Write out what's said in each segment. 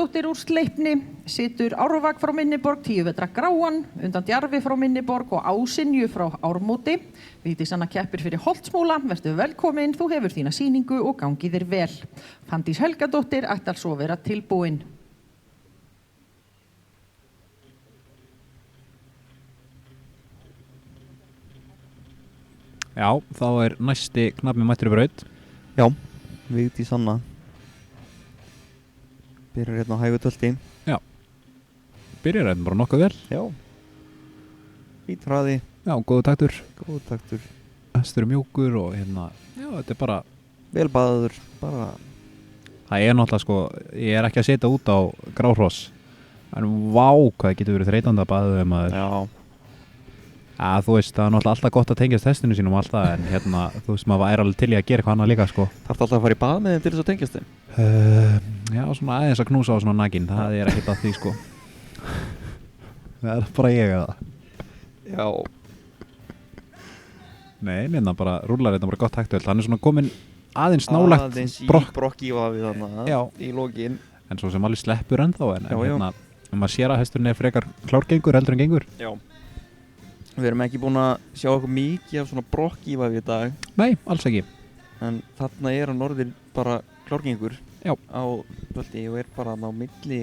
Helgadóttir úr Sleipni, situr Árvag frá Minniborg, 10 vetra Gráan, undan Djarfi frá Minniborg og Ásinju frá Ármóti. Vigdís Anna keppir fyrir Holtsmúla, vertu velkomin, þú hefur þína sýningu og gangi þér vel. Fanndís Helgadóttir ætlar svo vera tilbúin. Já, þá næsti knappi mættur í braut. Já, Vigdís Anna byrjar hérna á hægu tölti. Já, byrjar hérna bara nokkuð vel. Já, fínn hraði. Já, góðu taktur. Góðu taktur. Hestur mjúkur og hérna, já, þetta bara... Vel baður, bara... Það náttúrulega sko, ég ekki að setja út á gráhross. En vá, hvað getur verið þreytandi að baða maður. Já. Já, þú veist, það náttúrulega alltaf gott að tengjast hestinu sínum alltaf, en hérna, þú veist, maður alveg til í að gera eitthvað annað líka, sko. Þarftu alltaf að fara í bað með þeim til þess að tengjast þeim? Já, svona aðeins að knúsa á svona naginn, það ekkert að því, sko. Það bara ég að það. Já. Nei, hérna bara, rúlar þetta bara gott hægtöld, hann svona kominn aðeins nálægt aðeins í brokkívafi þarna, í lokin. En svo sem alveg sleppur ennþá, en já. Hérna, maður sér að hesturinn frekar klárgengur heldur en gengur. Já. Við erum ekki búin að sjá okkur mikið af svona brokkívafi í dag. Nei, alls ekki. En þarna hann orðið bara klárgengur á tölti og bara á milli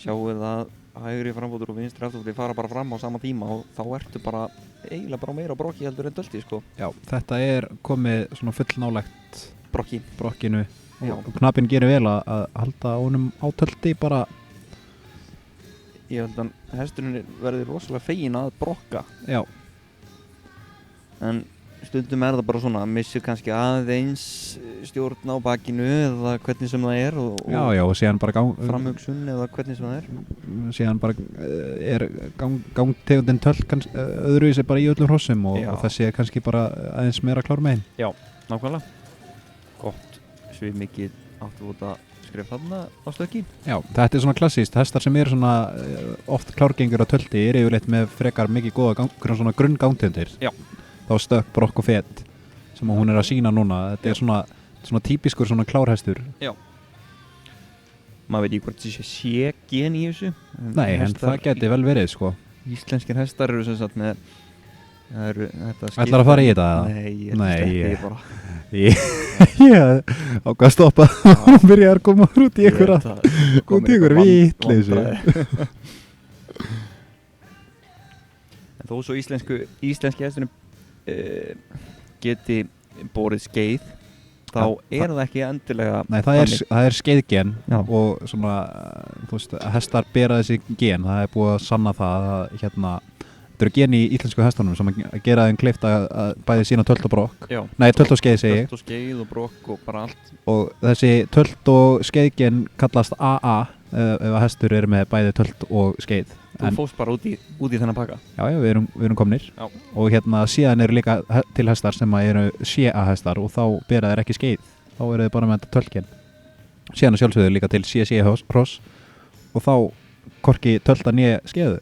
sjáuð að hægri framfótur og vinstri afturfótur fara bara fram á sama tíma og þá ertu bara eiginlega bara meira brokki heldur en tölti, sko. Já, þetta komið svona fullnálægt brokkinu og knappinn gerir vel að halda honum á tölti bara. Ég held að hesturinn verði rosalega fegin að brokka. Já. En stundum það bara svona að missir kannski aðeins stjórn á bakinu eða hvernig sem það og já, og síðan bara framhugsun eða hvernig sem það síðan bara gangtegundin tölt öðruvísi bara í öllum hrossum og þessi kannski bara aðeins meira klár megin. Já, nákvæmlega. Gott svipmikið áttu út að skrifa þarna á stökki. Já, þetta svona klassíst. Hestar sem svona oft klárgengur á tölti yfirleitt með frekar mikið góða svona grunngangtegundir. Já. Þá stökk, brokk og fet sem hún að sína núna. Þetta svona típiskur svona klárhestur. Já. Maður veit ekki hvort þessi sé gen í þessu. Nei, en það geti vel verið, sko. Íslenskir hestar eru sem sagt með Ætlar að fara í þetta? Nei, ég bara Ég ákvað að stoppa og byrja að koma út í einhver vitleysu. En þó svo íslenski hesturinn geti borið skeið þá það ekki endilega. Nei, það skeiðgen og svona, þú veist, hestar bera þessi gen. Það búið að sanna það að hérna þetta gen í íslensku hestunum sem að gera þeim kleift að bæði sína tölt og brokk. Nei, tölt og skeið segi ég. Tölt og skeið og brokk og bara allt. Og þessi tölt og skeiðgen kallast AA ef að hestur með bæði tölt og skeið. Þú fóst bara út í þennan pakka. Já, við erum komnir. Já. Og hérna síðan líka til hestar sem að CA hestar og þá bera þeir ekki skeið. Þá þeir bara með þetta töltgen. Síðan sjálfsögður líka til CC hross og þá hvorki tölta né skeiðu.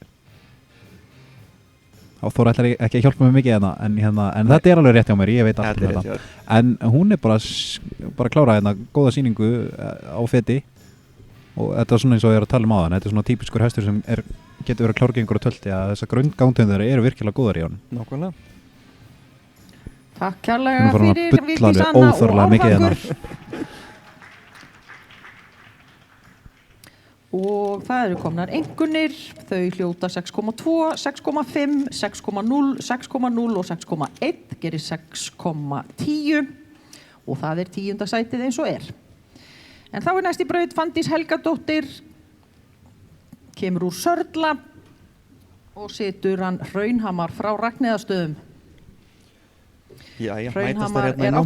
Og Þór ætlar ekki að hjálpa mig mikið en þetta alveg rétt hjá mér, ég veit allt um þetta. En hún bara klárað hérna góða sýningu á feti og þetta svona eins og ég að tala um áðan. Þetta svona típiskur hestur sem getur verið klárgengur og tölti að þessar grunngangtegundir eru virkilega góðar í honum. Nákvæmlega. Takk kærlega fyrir Vigdís Anna og Árvagur. Og það eru komnar einkunnir, þau hljóta 6,2, 6,5, 6,0, 6,0 og 6,1 gerir 6,10 og það 10. sætið eins og En þá næst í braut Fanndís Helgadóttir, kemur úr Sörla og situr hann Hraunhamar frá Ragnheiðarstöðum. Hraunhamar á